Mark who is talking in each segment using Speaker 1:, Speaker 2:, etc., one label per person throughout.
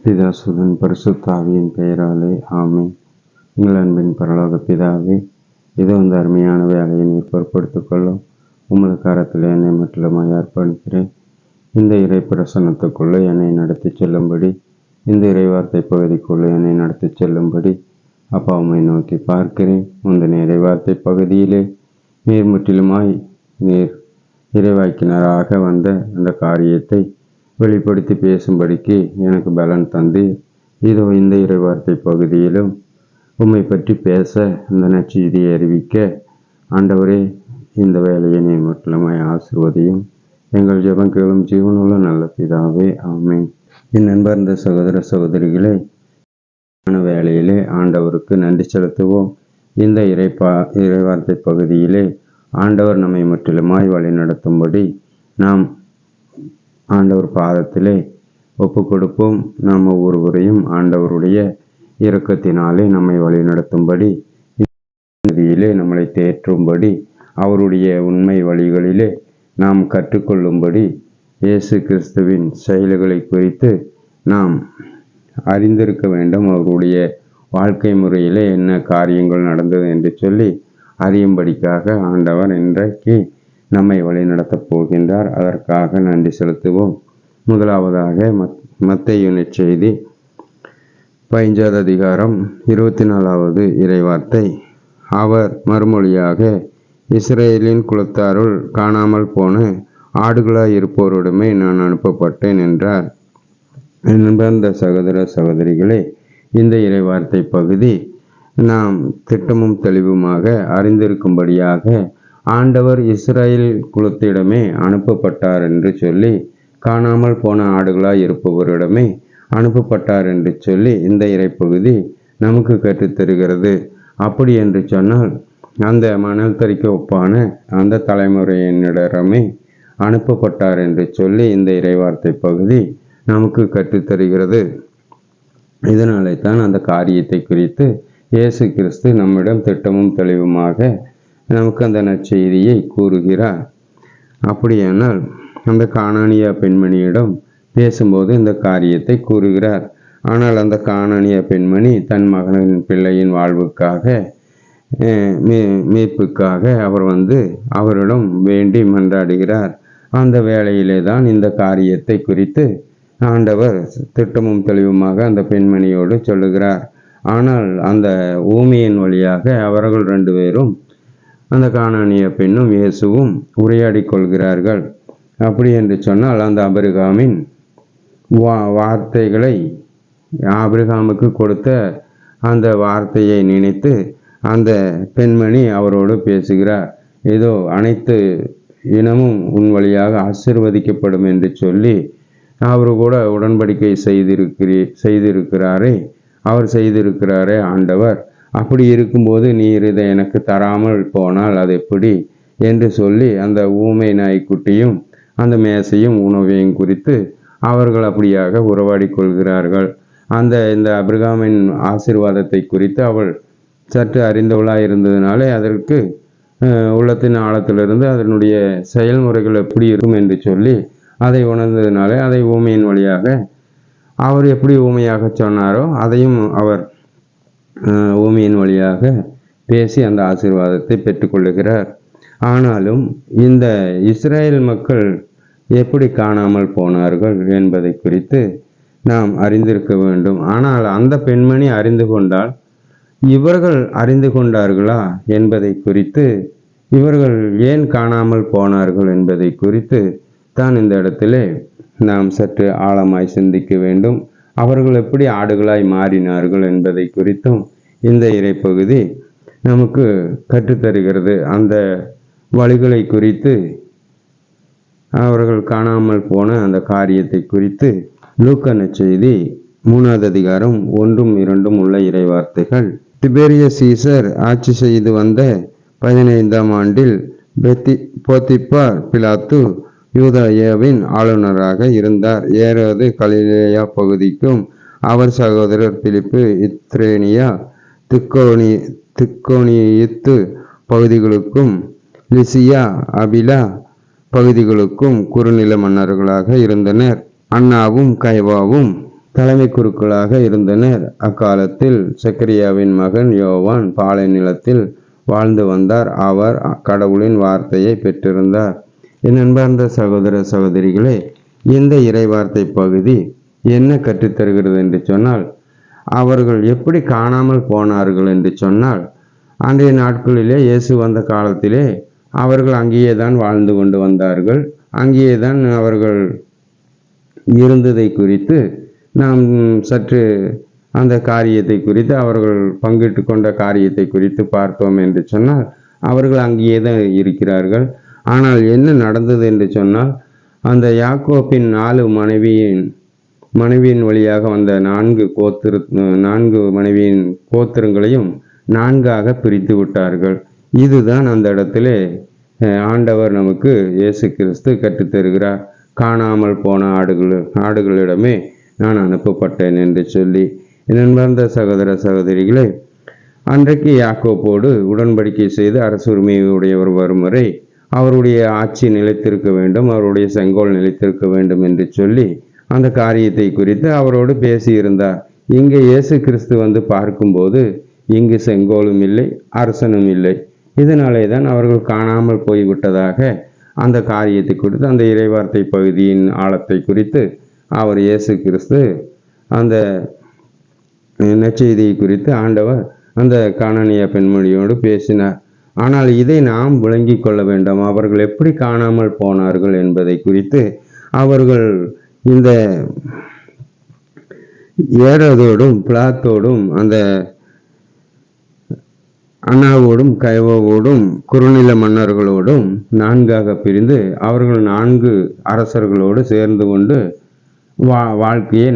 Speaker 1: பிதாசுதன் பரிசுத்த ஆவியின் பெயராலே ஆமென். எங்கள் அன்பின் பரலோக பிதாவே, இதோ இந்த அருமையான வேலையை நீர் பொறுப்படுத்திக் கொள்ளும். உமது கரத்தில் என்னை முற்றிலுமாய் அர்ப்பணிக்கிறேன். இந்த இறை பிரசன்னத்துக்குள்ளே என்னை நடத்தி செல்லும்படி, இந்த இறைவார்த்தை பகுதிக்குள்ளே என்னை நடத்தி செல்லும்படி அப்பா உம்மை நோக்கி பார்க்கிறேன். முந்தின இறைவார்த்தை பகுதியிலே நீர் முற்றிலுமாய் நீர் இறைவாக்கினராக வந்த அந்த காரியத்தை வெளிப்படுத்தி பேசும்படிக்கு எனக்கு பலன் தந்து, இதோ இந்த இறைவார்த்தை பகுதியிலும் உம்மை பற்றி பேச இந்த நற்செய்தியை அறிவிக்க ஆண்டவரே, இந்த வேலையை நீர் முற்றிலுமாய் ஆசீர்வதியும். எங்கள் ஜெபம் கேளும் ஜீவனுள்ள நல்ல பிதாவே, ஆமென். என் நண்பர்ந்த சகோதர சகோதரிகளே, வேலையிலே ஆண்டவருக்கு நன்றி செலுத்துவோம். இந்த இறைவார்த்தை பகுதியிலே ஆண்டவர் நம்மை முற்றிலுமாய் வழி நடத்தும்படி நாம் ஆண்டவர் பாதத்திலே ஒப்பு கொடுப்போம். நாம் ஒவ்வொருவரையும் ஆண்டவருடைய இரக்கத்தினாலே நம்மை வழி நடத்தும்படி, நம்மளை தேற்றும்படி, அவருடைய உண்மை வழிகளிலே நாம் கற்றுக்கொள்ளும்படி, இயேசு கிறிஸ்துவின் செயல்களை குறித்து நாம் அறிந்திருக்க வேண்டும். அவருடைய வாழ்க்கை முறையிலே என்ன காரியங்கள் நடந்தது என்று சொல்லி அறியும்படிக்காக ஆண்டவர் இன்றைக்கு நம்மை வழிநடத்தப் போகின்றார். அதற்காக நன்றி செலுத்துவோம். முதலாவதாக மத்தேயு நற்செய்தி 15வது அதிகாரம் 24வது இறைவார்த்தை. அவர் மறுமொழியாக, இஸ்ரேலின் குலத்தாருள் காணாமல் போன ஆடுகளாய் இருப்போரிடமே நான் அனுப்பப்பட்டேன் என்றார். அன்பார்ந்த சகோதர சகோதரிகளே, இந்த இறைவார்த்தை பகுதி நாம் திட்டமும் தெளிவுமாக அறிந்திருக்கும்படியாக ஆண்டவர் இஸ்ரேல் குலத்திடமே அனுப்பப்பட்டார் என்று சொல்லி, காணாமல் போன ஆடுகளாய் இருப்பவரிடமே அனுப்பப்பட்டார் என்று சொல்லி இந்த இறைப்பகுதி நமக்கு கற்றுத்தருகிறது. அப்படி என்று சொன்னால், அந்த மணல் தறிக்க ஒப்பான அந்த தலைமுறையினரிடமே அனுப்பப்பட்டார் என்று சொல்லி இந்த இறைவார்த்தை பகுதி நமக்கு கற்றுத்தருகிறது. இதனாலே தான் அந்த காரியத்தை குறித்து இயேசு கிறிஸ்து நம்மிடம் திட்டமும் தெளிவுமாக நமக்கு அந்த நற்செய்தியை கூறுகிறார். அப்படியானால் அந்த கானானியா பெண்மணியிடம் பேசும்போது இந்த காரியத்தை கூறுகிறார். ஆனால் அந்த கானானியா பெண்மணி தன் மகனின் பிள்ளையின் வாழ்வுக்காக மீட்புக்காக அவர் அவரிடம் வேண்டி மன்றாடுகிறார். அந்த வேளையிலே தான் இந்த காரியத்தை குறித்து ஆண்டவர் திட்டமும் தெளிவுமாக அந்த பெண்மணியோடு சொல்லுகிறார். ஆனால் அந்த ஊமையின் வழியாக அவர்கள் 2 பேரும், அந்த கானானிய பெண்ணும் இயேசுவும் உரையாடி கொள்கிறார்கள். அப்படி என்று சொன்னால், அந்த ஆபிரகாமின் வார்த்தைகளை, ஆபிரகாமுக்கு கொடுத்த அந்த வார்த்தையை நினைத்து அந்த பெண்மணி அவரோடு பேசுகிறார். ஏதோ அனைத்து இனமும் உன் வழியாக ஆசீர்வதிக்கப்படும் என்று சொல்லி அவரு கூட உடன்படிக்கை செய்திருக்கிறாரே ஆண்டவர். அப்படி இருக்கும்போது நீர் இதை எனக்கு தராமல் போனால் அது எப்படி என்று சொல்லி அந்த ஊமை நாய்க்குட்டியும் அந்த மேசையும் உணவையும் குறித்து அவர்கள் அப்படியாக உறவாடி கொள்கிறார்கள். இந்த ஆபிரகாமின் ஆசீர்வாதத்தை குறித்து அவள் சற்று அறிந்தவளாக இருந்ததினாலே அதற்கு உள்ளத்தின் ஆழத்திலிருந்து அதனுடைய செயல்முறைகள் எப்படி இருக்கும் என்று சொல்லி அதை உணர்ந்ததினாலே அதை ஊமையின் வழியாக அவர் எப்படி ஊமையாக சொன்னாரோ அதையும் அவர் ஊமையின் வழியாக பேசி அந்த ஆசீர்வாதத்தை பெற்றுக்கொள்ளுகிறார். ஆனாலும் இந்த இஸ்ரேல் மக்கள் எப்படி காணாமல் போனார்கள் என்பதை குறித்து நாம் அறிந்திருக்க வேண்டும். ஆனால் அந்த பெண்மணி அறிந்து கொண்டால் இவர்கள் அறிந்து கொண்டார்களா என்பதை குறித்து, இவர்கள் ஏன் காணாமல் போனார்கள் என்பதை குறித்து தான் இந்த இடத்திலே நாம் சற்று ஆழமாய் சிந்திக்க வேண்டும். அவர்கள் எப்படி ஆடுகளாய் மாறினார்கள் என்பதை குறித்தும் இந்த இறைப்பகுதி நமக்கு கற்றுத்தருகிறது. அந்த வழிகளை குறித்து, அவர்கள் காணாமல் போன அந்த காரியத்தை குறித்து லூக்கா நற்செய்தி 3வது அதிகாரம் 1, 2 உள்ள இறைவார்த்தைகள். திபேரியஸ் சீசர் ஆட்சி செய்து வந்த 15ஆம் ஆண்டில் போத்திப்பார் பிலாத்து யூதேயாவின் ஆளுநராக இருந்தார். ஏரோது கலிலேயா பகுதிக்கும் அவர் சகோதரர் பிலிப்பு இத்ரேனியா திக்கோனியத்து பகுதிகளுக்கும் லிசியா அபிலா பகுதிகளுக்கும் குறுநில மன்னர்களாக இருந்தனர். அன்னாவும் கைவாவும் தலைமை குருக்களாக இருந்தனர். அக்காலத்தில் செக்கரியாவின் மகன் யோவான் பாலை நிலத்தில் வாழ்ந்து வந்தார். அவர் கடவுளின் வார்த்தையை பெற்றிருந்தார். என் அன்பார்ந்த சகோதர சகோதரிகளே, இந்த இறைவார்த்தை பகுதி என்ன கற்றுத்தருகிறது என்று சொன்னால், அவர்கள் எப்படி காணாமல் போனார்கள் என்று சொன்னால், அன்றைய நாட்களிலே இயேசு வந்த காலத்திலே அவர்கள் அங்கேயே தான் வாழ்ந்து கொண்டு வந்தார்கள். அங்கேயே தான் அவர்கள் இருந்ததை குறித்து நாம் சற்று அந்த காரியத்தை குறித்து, அவர்கள் பங்கிட்டு கொண்ட காரியத்தை குறித்து பார்த்தோம் என்று சொன்னால், அவர்கள் அங்கேயே தான் இருக்கிறார்கள். ஆனால் என்ன நடந்தது என்று சொன்னால், அந்த யாக்கோப்பின் 4 மனைவியின் வழியாக வந்த 4 மனைவியின் கோத்திரங்களையும் 4ஆக பிரித்து விட்டார்கள். இதுதான் அந்த இடத்திலே ஆண்டவர் நமக்கு இயேசு கிறிஸ்து கற்றுத்தருகிறார். காணாமல் போன ஆடுகளிடமே நான் அனுப்பப்பட்டேன் என்று சொல்லி. என் அன்பார்ந்த சகோதர சகோதரிகளே, அன்றைக்கு யாக்கோப்போடு உடன்படிக்கை செய்து அரசுரிமையுடையவர் வரும் வரை அவருடைய ஆட்சி நிலைத்திருக்க வேண்டும், அவருடைய செங்கோல் நிலைத்திருக்க வேண்டும் என்று சொல்லி அந்த காரியத்தை குறித்து அவரோடு பேசியிருந்தார். இங்கே இயேசு கிறிஸ்து வந்து பார்க்கும்போது இங்கு செங்கோலும் இல்லை, அரசனும் இல்லை. இதனாலே தான் அவர்கள் காணாமல் போய்விட்டதாக அந்த காரியத்தை குறித்து, அந்த இறைவார்த்தை பகுதியின் ஆழத்தை குறித்து அவர் இயேசு கிறிஸ்து அந்த நற்செய்தியை குறித்து ஆண்டவர் அந்த கானானிய பெண்மணியோடு பேசினார். ஆனால் இதை நாம் விளங்கி கொள்ள வேண்டும். அவர்கள் எப்படி காணாமல் போனார்கள் என்பதை குறித்து அவர்கள் இந்த ஏரோதோடும் பிலாத்தோடும் அந்த அன்னாவோடும் கைவோவோடும் குறுநில மன்னர்களோடும் 4ஆக பிரிந்து அவர்கள் 4 அரசர்களோடு சேர்ந்து கொண்டு வாழ்க்கையை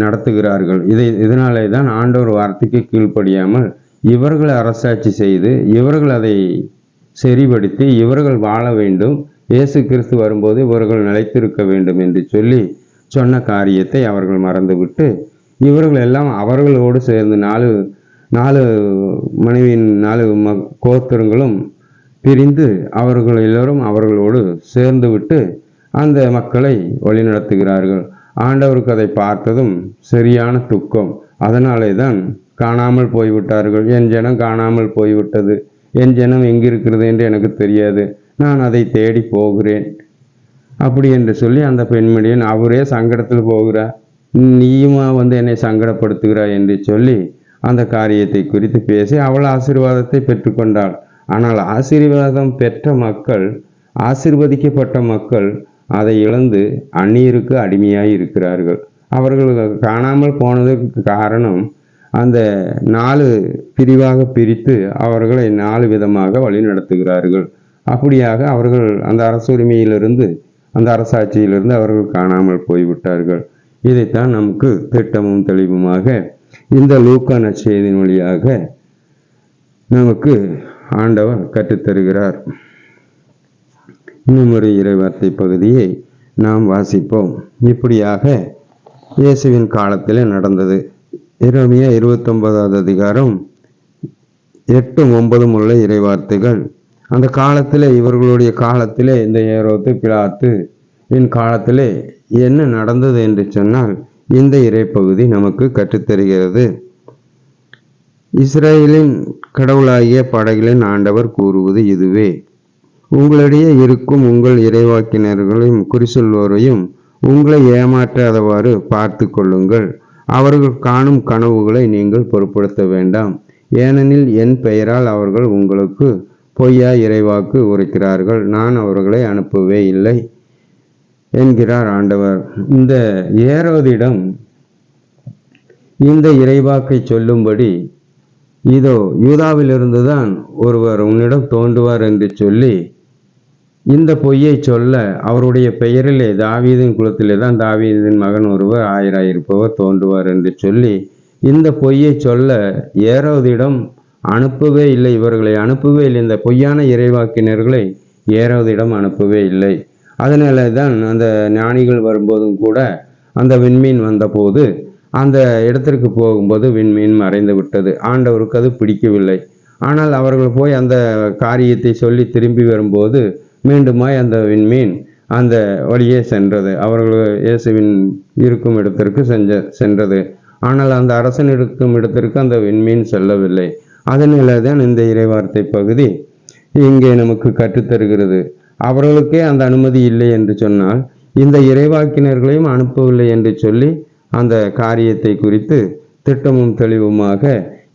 Speaker 1: நடத்துகிறார்கள். இதனாலே தான் ஆண்டவர் வார்த்தைக்கு கீழ்ப்படியாமல் இவர்கள் அரசாட்சி செய்து இவர்கள் அதை சரிபடுத்தி இவர்கள் வாழ வேண்டும், இயேசு கிறிஸ்து வரும்போது இவர்கள் நிலைத்திருக்க வேண்டும் என்று சொல்லி சொன்ன காரியத்தை அவர்கள் மறந்துவிட்டு இவர்கள் எல்லாம் அவர்களோடு சேர்ந்து 4 மனைவியின் 4 கோத்திரங்களும் பிரிந்து அவர்கள் எல்லோரும் அவர்களோடு சேர்ந்து விட்டு அந்த மக்களை வழிநடத்துகிறார்கள். ஆண்டவருக்கு அதை பார்த்ததும் சரியான துக்கம். அதனாலே தான் காணாமல் போய்விட்டார்கள். என் ஜனம் காணாமல் போய்விட்டது, என் ஜனம் எங்கிருக்கிறது என்று எனக்கு தெரியாது, நான் அதை தேடி போகிறேன் அப்படி என்று சொல்லி அந்த பெண்மணியன் அவரே சங்கடத்தில் போகிறார். நீயுமா வந்து என்னை சங்கடப்படுத்துகிறாய் என்று சொல்லி அந்த காரியத்தை குறித்து பேசி அவள் ஆசீர்வாதத்தை பெற்றுக்கொண்டாள். ஆனால் ஆசீர்வாதம் பெற்ற மக்கள், ஆசீர்வதிக்கப்பட்ட மக்கள் அதை இழந்து அந்நியருக்கு அடிமையாய் இருக்கிறார்கள். அவர்கள் காணாமல் போனதற்கு காரணம் அந்த 4 பிரிவாக பிரித்து அவர்களை 4 விதமாக வழி நடத்துகிறார்கள். அப்படியாக அவர்கள் அந்த அரசுரிமையிலிருந்து, அந்த அரசாட்சியிலிருந்து அவர்கள் காணாமல் போய்விட்டார்கள். இதைத்தான் நமக்கு திட்டமும் தெளிவுமாக இந்த லூக்கா நற்செய்தியின் வழியாக நமக்கு ஆண்டவர் கற்றுத்தருகிறார். இன்னும் ஒரு இறைவார்த்தை பகுதியை நாம் வாசிப்போம். இப்படியாக இயேசுவின் காலத்தில் நடந்தது. எரேமியா 29வது அதிகாரம் 8-9 உள்ள இறைவார்த்தைகள். அந்த காலத்தில், இவர்களுடைய காலத்திலே, இந்த ஏரோது பிலாத்து காலத்திலே என்ன நடந்தது என்று சொன்னால் இந்த இறைப்பகுதி நமக்கு கற்றுத்தருகிறது. இஸ்ரேலின் கடவுளாகிய படைகளின் ஆண்டவர் கூறுவது இதுவே: உங்களிடையே இருக்கும் உங்கள் இறைவாக்கினர்களையும் குறிசொல்வோரையும் உங்களை ஏமாற்றாதவாறு பார்த்து கொள்ளுங்கள். அவர்கள் காணும் கனவுகளை நீங்கள் பொருட்படுத்த வேண்டாம். ஏனெனில் என் பெயரால் அவர்கள் உங்களுக்கு பொய்யா இறைவாக்கு உரைக்கிறார்கள். நான் அவர்களை அனுப்பவே இல்லை என்கிறார் ஆண்டவர். இந்த ஏரோதிடம் இந்த இறைவாக்கை சொல்லும்படி, இதோ யூதாவிலிருந்துதான் ஒருவர் உன்னிடம் தோன்றுவார் என்று சொல்லி இந்த பொய்யை சொல்ல, அவருடைய பெயரிலே தாவீதின் குலத்திலே தான் தாவீதின் மகன் ஒருவர் ஆயராயிருப்பவர் தோன்றுவார் என்று சொல்லி இந்த பொய்யை சொல்ல ஏரோதிடம் அனுப்பவே இல்லை. இவர்களை அனுப்பவே இல்லை. இந்த பொய்யான இறைவாக்கினர்களை ஏரோதிடம் அனுப்பவே இல்லை. அதனால தான் அந்த ஞானிகள் வரும்போதும் கூட அந்த விண்மீன் வந்தபோது அந்த இடத்திற்கு போகும்போது விண்மீன் மறைந்து விட்டது. ஆண்டவருக்கு அது பிடிக்கவில்லை. ஆனால் அவர்கள் போய் அந்த காரியத்தை சொல்லி திரும்பி வரும்போது மீண்டுமாய் அந்த விண்மீன் அந்த வழியே சென்றது. அவர்கள் இயேசுவின் இருக்கும் இடத்திற்கு சென்றது. ஆனால் அந்த அரசன் இருக்கும் இடத்திற்கு அந்த விண்மீன் செல்லவில்லை. அதனால தான் இந்த இறைவார்த்தை பகுதி இங்கே நமக்கு கற்றுத்தருகிறது. அவர்களுக்கே அந்த அனுமதி இல்லை என்று சொன்னால் இந்த இறைவாக்கினர்களையும் அனுப்பவில்லை என்று சொல்லி அந்த காரியத்தை குறித்து திட்டமும் தெளிவுமாக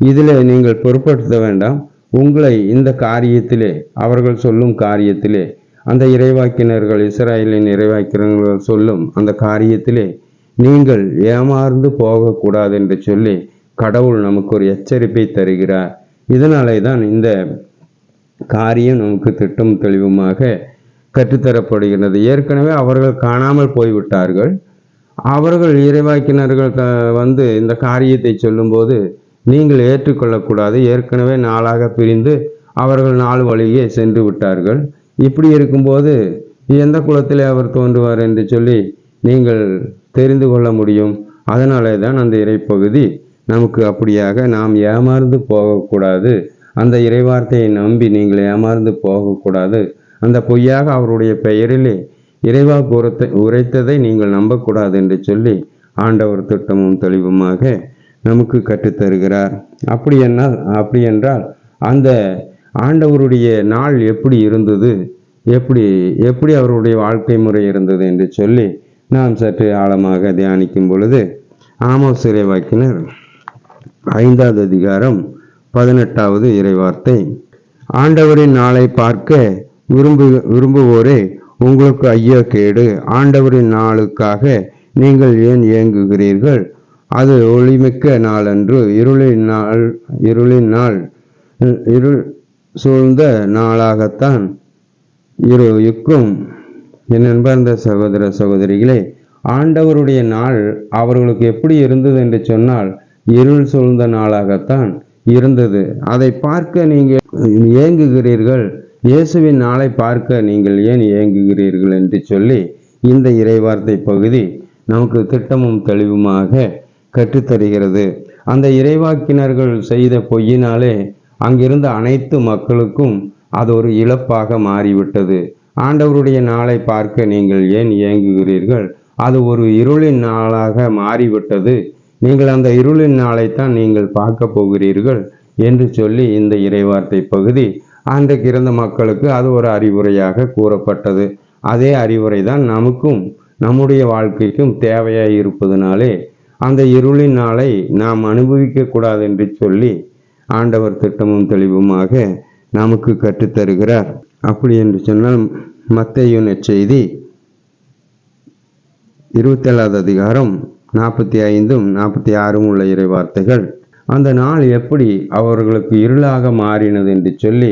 Speaker 1: இதில் நீங்கள் பொருட்படுத்த வேண்டாம். உங்களை இந்த காரியத்திலே, அவர்கள் சொல்லும் காரியத்திலே, அந்த இறைவாக்கினர்கள், இஸ்ராயலின் இறைவாக்கினர்கள் சொல்லும் அந்த காரியத்திலே நீங்கள் ஏமாந்து போகக்கூடாது என்று சொல்லி கடவுள் நமக்கு ஒரு எச்சரிப்பை தருகிறார். இதனாலே தான் இந்த காரியம் நமக்கு திட்டம் தெளிவுமாக கற்றுத்தரப்படுகிறது. ஏற்கனவே அவர்கள் காணாமல் போய்விட்டார்கள். அவர்கள் இறைவாக்கினர்கள் இந்த காரியத்தை சொல்லும்போது நீங்கள் ஏற்றுக்கொள்ளக்கூடாது. ஏற்கனவே நாளாக பிரிந்து அவர்கள் 4 வழியே சென்று விட்டார்கள். இப்படி இருக்கும்போது எந்த குலத்திலே அவர் தோன்றுவார் என்று சொல்லி நீங்கள் தெரிந்து கொள்ள முடியும். அதனாலே தான் அந்த இறைப்பகுதி நமக்கு அப்படியாக நாம் ஏமாந்து போகக்கூடாது. அந்த இறைவார்த்தையை நம்பி நீங்கள் ஏமாந்து போகக்கூடாது. அந்த பொய்யாக அவருடைய பெயரிலே இறைவாக்கு உரைத்ததை நீங்கள் நம்பக்கூடாது என்று சொல்லி ஆண்டவர் திட்டமும் தெளிவுமாக நமக்கு கற்றுத்தருகிறார். அப்படி என்றால் அந்த ஆண்டவருடைய நாள் எப்படி இருந்தது, எப்படி அவருடைய வாழ்க்கை முறை இருந்தது என்று சொல்லி நாம் சற்று ஆழமாக தியானிக்கும் பொழுது ஆமோஸ் இறைவாக்கினர் 5வது அதிகாரம் 18வது இறைவார்த்தை, ஆண்டவரின் நாளை பார்க்க விரும்புவோரே உங்களுக்கு ஐயோ கேடு. ஆண்டவரின் நாளுக்காக நீங்கள் ஏன் ஏங்குகிறீர்கள்? அது ஒளிமிக்க நாளன்று, இருள் சூழ்ந்த நாளாகத்தான் இருக்கும். என் அன்பார்ந்த சகோதர சகோதரிகளே, ஆண்டவருடைய நாள் அவர்களுக்கு எப்படி இருந்தது என்று சொன்னால் இருள் சூழ்ந்த நாளாகத்தான் இருந்தது. அதை பார்க்க நீங்கள் ஏங்குகிறீர்கள். இயேசுவின் நாளை பார்க்க நீங்கள் ஏன் ஏங்குகிறீர்கள் என்று சொல்லி இந்த இறைவார்த்தை பகுதி நமக்கு திட்டமும் தெளிவுமாக கற்றுத்தருகிறது. அந்த இறைவாக்கினர்கள் செய்த பொய்யினாலே அங்கிருந்த அனைத்து மக்களுக்கும் அது ஒரு இழப்பாக மாறிவிட்டது. ஆண்டவருடைய நாளை பார்க்க நீங்கள் ஏன் ஏங்குகிறீர்கள்? அது ஒரு இருளின் நாளாக மாறிவிட்டது. நீங்கள் அந்த இருளின் நாளைத்தான் நீங்கள் பார்க்க போகிறீர்கள் என்று சொல்லி இந்த இறைவார்த்தை பகுதி அன்றைக்கு இருந்த மக்களுக்கு அது ஒரு அறிவுரையாக கூறப்பட்டது. அதே அறிவுரை தான் நமக்கும் நம்முடைய வாழ்க்கைக்கும் தேவையாய் இருப்பதனாலே அந்த இருளின் நாளை நாம் அனுபவிக்க கூடாது என்று சொல்லி ஆண்டவர் திட்டமும் தெளிவுமாக நமக்கு கற்றுத்தருகிறார். அப்படி என்று சொன்னால் மத்தேயு நற்செய்தி 27வது அதிகாரம் 45 46 உள்ள இறைவார்த்தைகள், அந்த நாள் எப்படி அவர்களுக்கு இருளாக மாறினது என்று சொல்லி,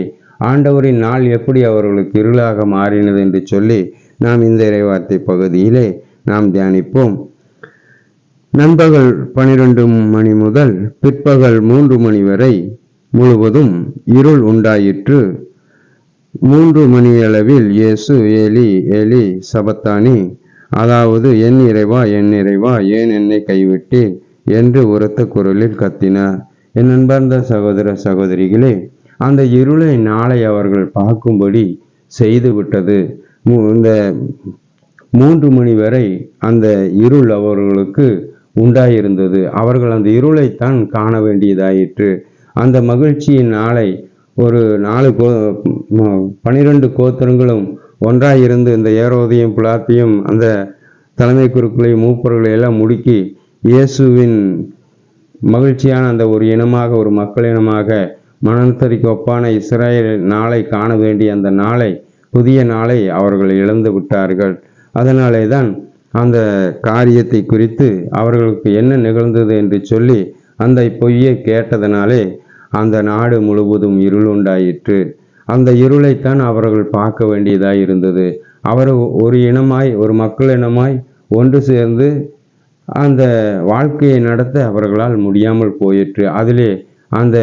Speaker 1: ஆண்டவரின் நாள் எப்படி அவர்களுக்கு இருளாக மாறினது என்று சொல்லி நாம் இந்த இறைவார்த்தை பகுதியிலே நாம் தியானிப்போம். நண்பகல் 12 மணி முதல் பிற்பகல் 3 மணி வரை முழுவதும் இருள் உண்டாயிற்று. 3 மணியளவில் இயேசு ஏலி ஏலி சபத்தானி, அதாவது என் இறைவா ஏன் என்னை கைவிட்டேன் என்று உரத்த குரலில் கத்தினார். என் அன்பார்ந்த சகோதர சகோதரிகளே, அந்த இருளை நாளை அவர்கள் பார்க்கும்படி செய்து விட்டது. இந்த 3 மணி வரை அந்த இருள் அவர்களுக்கு உண்டாயிருந்தது. அவர்கள் அந்த இருளைத்தான் காண வேண்டியதாயிற்று. அந்த மகிழ்ச்சியின் நாளை ஒரு 12 கோத்திரங்களும் ஒன்றாயிருந்து இந்த ஏரோதையும் பிலாத்தையும் அந்த தலைமை குருக்களையும் மூப்பர்களை எல்லாம் முடுக்கி இயேசுவின் மகிழ்ச்சியான அந்த ஒரு இனமாக, ஒரு மக்கள் இனமாக, மனத்தரிக்கு ஒப்பான இஸ்ராயல் நாளை காண வேண்டிய அந்த நாளை, புதிய நாளை அவர்கள் இழந்து விட்டார்கள். அதனாலே தான் அந்த காரியத்தை குறித்து அவர்களுக்கு என்ன நிகழ்ந்தது என்று சொல்லி அந்த பொய்யை கேட்டதனாலே அந்த நாடு முழுவதும் இருள் உண்டாயிற்று. அந்த இருளைத்தான் அவர்கள் பார்க்க வேண்டியதாய் இருந்தது. அவர் ஒரு இனமாய், ஒரு மக்கள் இனமாய் ஒன்று சேர்ந்து அந்த வாழ்க்கையை நடத்த அவர்களால் முடியாமல் போயிற்று. அதிலே அந்த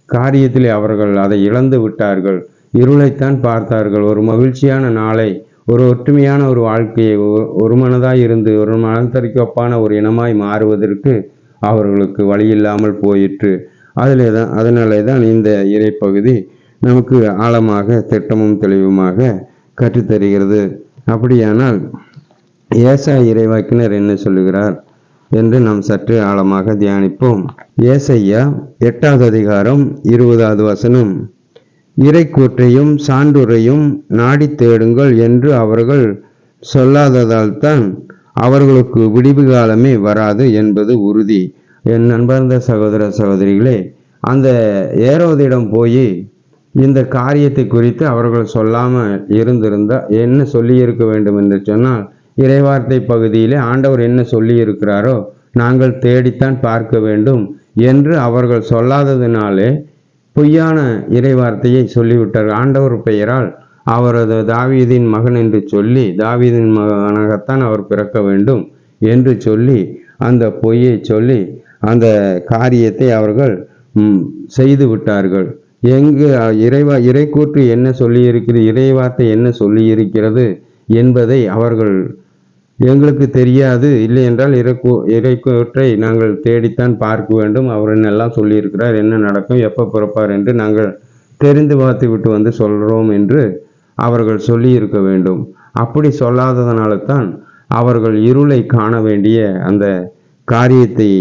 Speaker 1: காரியத்திலே அவர்கள் அதை இழந்து விட்டார்கள். இருளைத்தான் பார்த்தார்கள். ஒரு மகிழ்ச்சியான நாளை, ஒரு ஒற்றுமையான ஒரு வாழ்க்கையை, ஒரு மனதாய் இருந்து ஒரு மனத்தரிக்கு ஒப்பான ஒரு இனமாய் மாறுவதற்கு அவர்களுக்கு வழியில்லாமல் போயிற்று. அதனாலே தான் இந்த இறைப்பகுதி நமக்கு ஆழமாக திட்டமும் தெளிவுமாக கற்றுத்தருகிறது. அப்படியானால் ஏசா இறைவாக்கினர் என்ன சொல்லுகிறார் என்று நாம் சற்று ஆழமாக தியானிப்போம். ஏசையா 8வது அதிகாரம் 20வது வசனம், இறைக்கூற்றையும் சான்றுரையும் நாடி தேடுங்கள் என்று அவர்கள் சொல்லாததால் தான் அவர்களுக்கு விடிவு காலமே வராது என்பது உறுதி. என் அன்பார்ந்த சகோதர சகோதரிகளே, அந்த ஏரோதிடம் போய் இந்த காரியத்தை குறித்து அவர்கள் சொல்லாமல் இருந்திருந்தால் என்ன சொல்லி இருக்க வேண்டும் என்று சொன்னால், இறைவார்த்தை பகுதியிலே ஆண்டவர் என்ன சொல்லி இருக்கிறாரோ நாங்கள் தேடித்தான் பார்க்க வேண்டும் என்று அவர்கள் சொல்லாததினாலே பொய்யான இறைவார்த்தையை சொல்லிவிட்டார். ஆண்டவர் பெயரால் அவரது தாவீதின் மகன் என்று சொல்லி, தாவீதின் மகனாகத்தான் அவர் பிறக்க வேண்டும் என்று சொல்லி அந்த பொய்யை சொல்லி அந்த காரியத்தை அவர்கள் செய்து விட்டார்கள். எங்கு இறைக்கூற்று என்ன சொல்லியிருக்கிறது, இறைவார்த்தை என்ன சொல்லியிருக்கிறது என்பதை அவர்கள் எங்களுக்கு தெரியாது, இல்லை என்றால் இறைக்கூற்றை நாங்கள் தேடித்தான் பார்க்க வேண்டும், அவர் என்னெல்லாம் சொல்லியிருக்கிறார், என்ன நடக்கும், எப்போ பிறப்பார் என்று நாங்கள் தெரிந்து பார்த்து விட்டு வந்து சொல்கிறோம் என்று அவர்கள் சொல்லியிருக்க வேண்டும். அப்படி சொல்லாததனால தான் அவர்கள் இருளை காண வேண்டிய அந்த காரியத்தை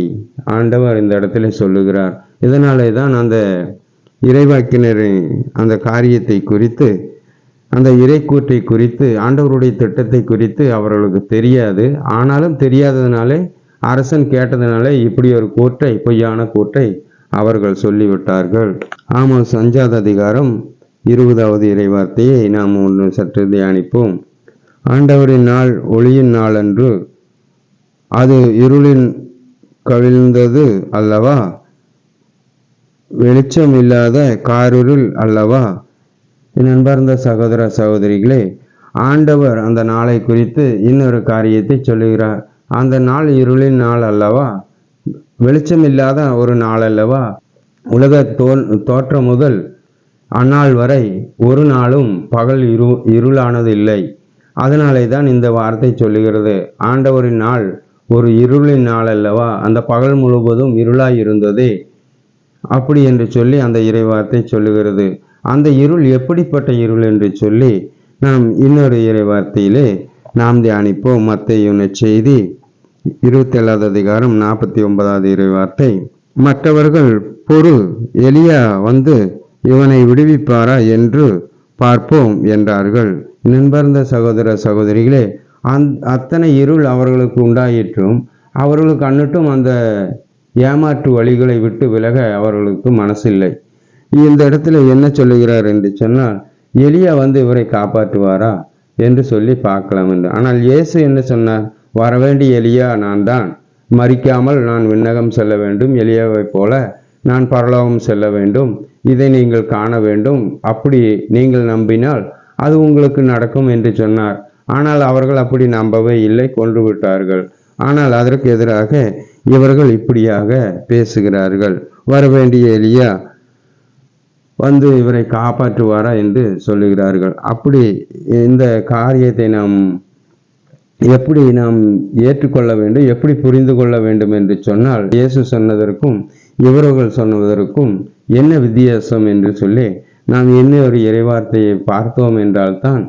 Speaker 1: ஆண்டவர் இந்த இடத்துல சொல்லுகிறார். இதனாலே தான் அந்த இறைவாக்கினரின் அந்த காரியத்தை குறித்து, அந்த இறைக்கூற்றை குறித்து, ஆண்டவருடைய திட்டத்தை குறித்து அவர்களுக்கு தெரியாது. ஆனாலும் தெரியாததுனாலே அரசன் கேட்டதுனாலே இப்படி ஒரு கூற்றை, பொய்யான கூற்றை அவர்கள் சொல்லிவிட்டார்கள். ஆமோஸ் 5வது அதிகாரம் 20வது இறைவார்த்தையை நாம் ஒன்று சற்று தியானிப்போம். ஆண்டவரின் நாள் ஒளியின் நாள் அன்று, அது இருளின் கவிழ்ந்தது அல்லவா, வெளிச்சம் இல்லாத காரிருள் அல்லவா. என் அன்பார்ந்த சகோதர சகோதரிகளே, ஆண்டவர் அந்த நாளை குறித்து இன்னொரு காரியத்தை சொல்லுகிறார். அந்த நாள் இருளின் நாள் அல்லவா, வெளிச்சம் இல்லாத ஒரு நாள் அல்லவா. உலக தோற்றம் முதல் அந்நாள் வரை ஒரு நாளும் பகல் இருளானது இல்லை. அதனாலே தான் இந்த வார்த்தை சொல்லுகிறது, ஆண்டவரின் நாள் ஒரு இருளின் நாள் அல்லவா, அந்த பகல் முழுவதும் இருளாய் இருந்ததே, அப்படி என்று சொல்லி அந்த இறைவார்த்தை சொல்லுகிறது. அந்த இருள் எப்படிப்பட்ட இருள் என்று சொல்லி நாம் இன்னொரு இறைவார்த்தையிலே நாம் தியானிப்போம். மத்தேயு நற்செய்தி 27வது அதிகாரம் 49வது இறைவார்த்தை, மற்றவர்கள் பொறு, எலியா வந்து இவனை விடுவிப்பாரா என்று பார்ப்போம் என்றார்கள். நண்பர்ந்த சகோதர சகோதரிகளே, அத்தனை இருள் அவர்களுக்கு உண்டாயிற்றும் அவர்களுக்கு அன்னிட்டும் அந்த ஏமாற்று வழிகளை விட்டு விலக அவர்களுக்கு மனசில்லை. இந்த இடத்துல என்ன சொல்லுகிறார் என்று சொன்னால், எலியா வந்து இவரை காப்பாற்றுவாரா என்று சொல்லி பார்க்கலாம் என்று. ஆனால் இயேசு என்ன சொன்னார், வரவேண்டிய எலியா நான் தான், மரிக்காமல் நான் விண்ணகம் செல்ல வேண்டும், எலியாவை போல நான் பரலோகம் செல்ல வேண்டும், இதை நீங்கள் காண வேண்டும், அப்படி நீங்கள் நம்பினால் அது உங்களுக்கு நடக்கும் என்று சொன்னார். ஆனால் அவர்கள் அப்படி நம்பவே இல்லை, கொன்று விட்டார்கள். ஆனால் அதற்கு எதிராக இவர்கள் இப்படியாக பேசுகிறார்கள், வரவேண்டிய எலியா வந்து இவரை காப்பாற்றுவாரா என்று சொல்லுகிறார்கள். அப்படி இந்த காரியத்தை எப்படி நாம் ஏற்றுக்கொள்ள வேண்டும், எப்படி புரிந்து கொள்ள வேண்டும் என்று சொன்னால், இயேசு சொன்னதற்கும் இவர்கள் சொன்னதற்கும் என்ன வித்தியாசம் என்று சொல்லி நாம் என்ன ஒரு இறைவார்த்தையை பார்த்தோம் என்றால்தான்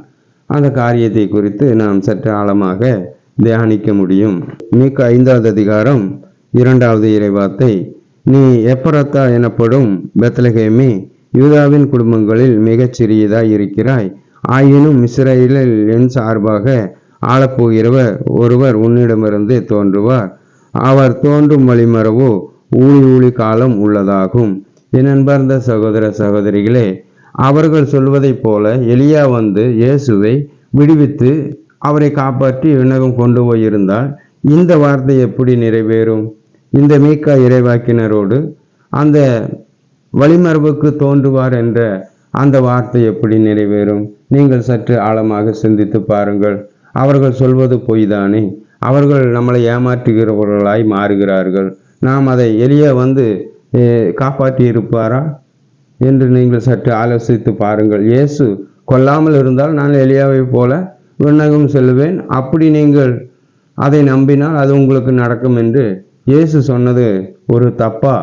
Speaker 1: அந்த காரியத்தை குறித்து நாம் சற்று ஆழமாக தியானிக்க முடியும். மீகா 5வது அதிகாரம் 2வது இறைவார்த்தை, நீ எப்ராத்தா எனப்படும் பெத்லகேமே, யூதாவின் குடும்பங்களில் மிகச் சிறியதாய் இருக்கிறாய், ஆயினும் இஸ்ரவேலில் என் சார்பாக ஆளப்போகிறவர் ஒருவர் உன்னிடமிருந்து தோன்றுவார், அவர் தோன்றும் வழிமரவோ ஊழி காலம் உள்ளதாகும். என் அன்பார்ந்த சகோதர சகோதரிகளே, அவர்கள் சொல்வதைப் போல எலியா வந்து இயேசுவை விடுவித்து அவரை காப்பாற்றி விண்ணகம் கொண்டு போயிருந்தால் இந்த வார்த்தை எப்படி நிறைவேறும்? இந்த மீகா இறைவாக்கினரோடு அந்த வழிமரபுக்கு தோன்றுவார் என்ற அந்த வார்த்தை எப்படி நிறைவேறும்? நீங்கள் சற்று ஆழமாக சிந்தித்து பாருங்கள். அவர்கள் சொல்வது பொய்தானே, அவர்கள் நம்மளை ஏமாற்றுகிறவர்களாய் மாறுகிறார்கள். நாம் அதை எலியா வந்து காப்பாற்றி இருப்பாரா என்று நீங்கள் சற்று ஆலோசித்து பாருங்கள். இயேசு கொல்லாமல் இருந்தால் நான் எலியாவை போல விண்ணகம் செல்வேன், அப்படி நீங்கள் அதை நம்பினால் அது உங்களுக்கு நடக்கும் என்று இயேசு சொன்னது ஒரு தப்பா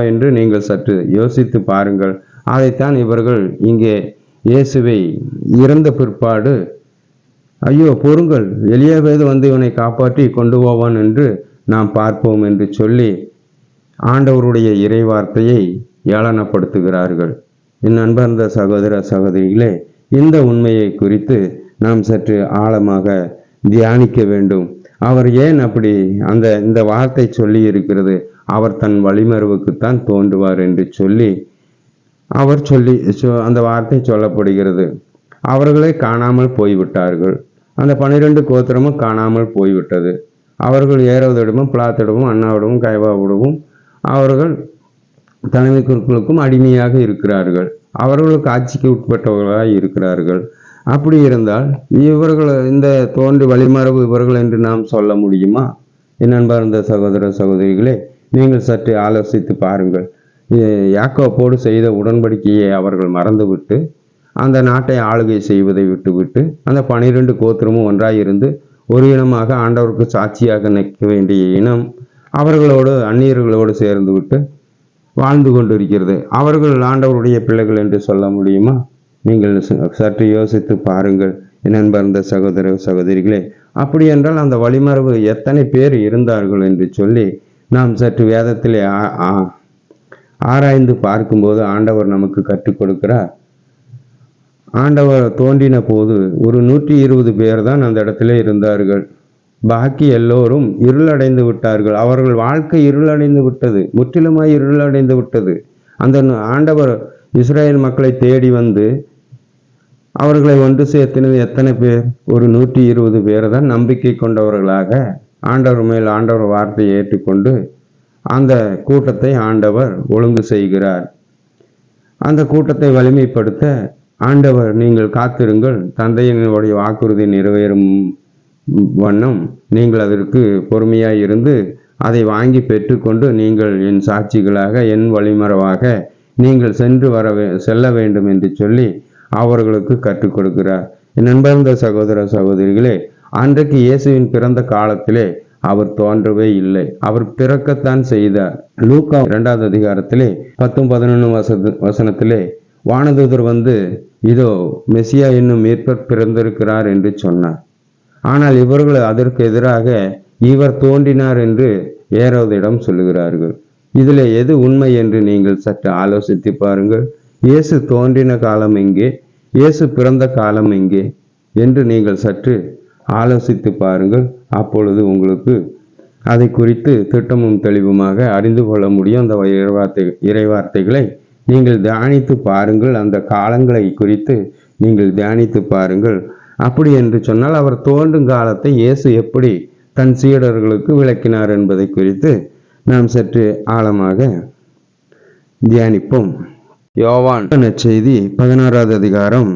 Speaker 1: என்று நீங்கள் சற்று யோசித்து பாருங்கள். அதைத்தான் இவர்கள் இங்கே இயேசுவை இறந்த பிற்பாடு ஐயோ பொறுங்கள், எலியாவேது வந்து இவனை காப்பாற்றி கொண்டு போவான் என்று நாம் பார்ப்போம் என்று சொல்லி ஆண்டவருடைய இறைவார்த்தையை ஏளனப்படுத்துகிறார்கள். என் அன்பார்ந்த சகோதர சகோதரிகளே, இந்த உண்மையை குறித்து நாம் சற்று ஆழமாக தியானிக்க வேண்டும். அவர் ஏன் அப்படி இந்த வார்த்தை சொல்லி இருக்கிறது? அவர் தன் வழிமரவுக்குத்தான் தோன்றுவார் என்று சொல்லி அந்த வார்த்தை சொல்லப்படுகிறது. அவர்களே காணாமல் போய்விட்டார்கள். அந்த 12 கோத்திரமும் காணாமல் போய்விட்டது. அவர்கள் ஏரோதிடமும் பிலாத்திடமும் அன்னாவிடமும் கைபாவிடமும் அவர்கள் தலைமை குருக்களுக்கும் அடிமையாக இருக்கிறார்கள். அவர்களுக்கு ஆட்சிக்கு உட்பட்டவர்களாக இருக்கிறார்கள். அப்படி இருந்தால் இவர்கள் இந்த தோன்றி வழிமரபு இவர்கள் என்று நாம் சொல்ல முடியுமா? என் அன்பார்ந்த சகோதர சகோதரிகளே, நீங்கள் சற்று ஆலோசித்து பாருங்கள். யாக்கோப்போடு செய்த உடன்படிக்கையை அவர்கள் மறந்துவிட்டு அந்த நாட்டை ஆளுகை செய்வதை விட்டுவிட்டு அந்த 12 கோத்திரமும் ஒன்றாயிருந்து ஒரு இனமாக ஆண்டவருக்கு சாட்சியாக நிற்க வேண்டிய இனம் அவர்களோடு அந்நியர்களோடு சேர்ந்து விட்டு வாழ்ந்து கொண்டிருக்கிறது. அவர்கள் ஆண்டவருடைய பிள்ளைகள் என்று சொல்ல முடியுமா? நீங்கள் சற்று யோசித்து பாருங்கள் என் அன்பார்ந்த சகோதர சகோதரிகளே. அப்படி என்றால் அந்த வழிமரபு எத்தனை பேர் இருந்தார்கள் என்று சொல்லி நாம் சற்று வேதத்திலே ஆராய்ந்து பார்க்கும்போது ஆண்டவர் நமக்கு கற்றுக் கொடுக்கிறார். ஆண்டவர் தோன்றின போது ஒரு 120 பேர் தான் அந்த இடத்துல இருந்தார்கள். பாக்கி எல்லோரும் இருளடைந்து விட்டார்கள். அவர்கள் வாழ்க்கை இருளடைந்து விட்டது, முற்றிலுமாய் இருளடைந்து விட்டது. அந்த ஆண்டவர் இஸ்ரேல் மக்களை தேடி வந்து அவர்களை ஒன்று சேர்த்தினது எத்தனை பேர்? ஒரு 120 பேர் தான் நம்பிக்கை கொண்டவர்களாக ஆண்டவர் மேல் ஆண்டவர் வார்த்தையை ஏற்றுக்கொண்டு அந்த கூட்டத்தை ஆண்டவர் ஒழுங்கு செய்கிறார். அந்த கூட்டத்தை வலிமைப்படுத்த ஆண்டவர், நீங்கள் காத்திருங்கள், தந்தையினுடைய வாக்குறுதி நிறைவேறும் வண்ணம் நீங்கள் அதற்கு பொறுமையாய் இருந்து அதை வாங்கி பெற்றுக்கொண்டு நீங்கள் என் சாட்சிகளாக என் வழிமரவாக நீங்கள் செல்ல வேண்டும் என்று சொல்லி அவர்களுக்கு கற்றுக் கொடுக்கிறார். என் அன்பார்ந்த சகோதர சகோதரிகளே, அன்றைக்கு இயேசுவின் பிறந்த காலத்திலே அவர் தோன்றவே இல்லை. அவர் பிறக்கத்தான் செய்தார். லூக்கா 2வது அதிகாரத்திலே 10-11 வசனத்திலே வானதூதர் வந்து இதோ மெசியா என்னும் மீட்பர் பிறந்திருக்கிறார் என்று சொன்னார். ஆனால் இவர்கள் அதற்கு எதிராக இவர் தோன்றினார் என்று ஏரோதிடம் சொல்லுகிறார்கள். இதில் எது உண்மை என்று நீங்கள் சற்று ஆலோசித்து பாருங்கள். இயேசு தோன்றின காலம் எங்கே, இயேசு பிறந்த காலம் எங்கே என்று நீங்கள் சற்று ஆலோசித்து பாருங்கள். அப்பொழுது உங்களுக்கு அதை குறித்து திட்டமும் தெளிவுமாக அறிந்து கொள்ள முடியும். அந்த இறைவார்த்தைகளை நீங்கள் தியானித்து பாருங்கள். அந்த காலங்களை குறித்து நீங்கள் தியானித்து பாருங்கள். அப்படி என்று சொன்னால் அவர் தோன்றும் காலத்தை இயேசு எப்படி தன் சீடர்களுக்கு விளக்கினார் என்பதை குறித்து நாம் சற்று ஆழமாக தியானிப்போம். யோவான் நற்செய்தி 16வது அதிகாரம்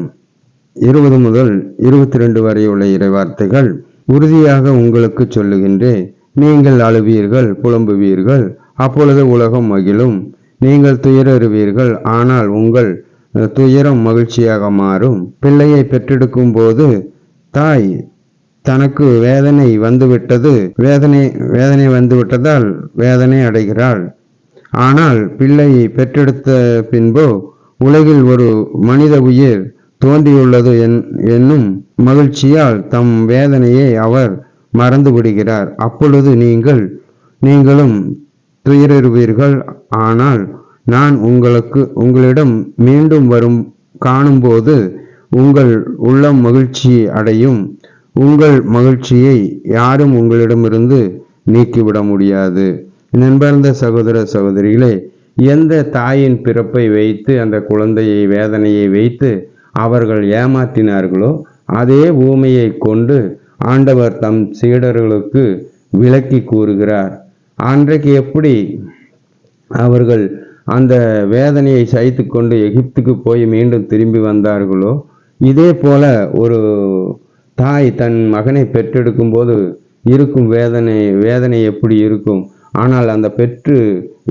Speaker 1: 20 முதல் 22 வரை உள்ள இறைவார்த்தைகள். உறுதியாக உங்களுக்கு சொல்லுகின்றேன், நீங்கள் அழுவீர்கள், புலம்புவீர்கள், அப்பொழுது உலகம் மகிழும். நீங்கள் துயருவீர்கள், ஆனால் உங்கள் துயரம் மகிழ்ச்சியாக மாறும். பிள்ளையை பெற்றெடுக்கும் போது தாய் தனக்கு வேதனை வந்துவிட்டதால் வேதனை அடைகிறாள். ஆனால் பிள்ளையை பெற்றெடுத்த பின்போ உலகில் ஒரு மனித உயிர் தோன்றியுள்ளது என்னும் மகிழ்ச்சியால் தம் வேதனையை அவர் மறந்து விடுகிறார். அப்பொழுது நீங்களும் துயருவீர்கள். ஆனால் நான் உங்களிடம் மீண்டும் காணும்போது உங்கள் உள்ளம் மகிழ்ச்சி அடையும். உங்கள் மகிழ்ச்சியை யாரும் உங்களிடமிருந்து நீக்கிவிட முடியாது. நண்பர்ந்த சகோதர சகோதரிகளே, எந்த தாயின் பிறப்பை வைத்து அந்த குழந்தையை வேதனையை வைத்து அவர்கள் ஏமாற்றினார்களோ அதே ஊமையை கொண்டு ஆண்டவர் தம் சீடர்களுக்கு விளக்கி கூறுகிறார். அன்றைக்கு எப்படி அவர்கள் அந்த வேதனையை சகித்து கொண்டு எகிப்துக்கு போய் மீண்டும் திரும்பி வந்தார்களோ, இதே போல ஒரு தாய் தன் மகனை பெற்றெடுக்கும் போது இருக்கும் வேதனை எப்படி இருக்கும்? ஆனால் அந்த பெற்று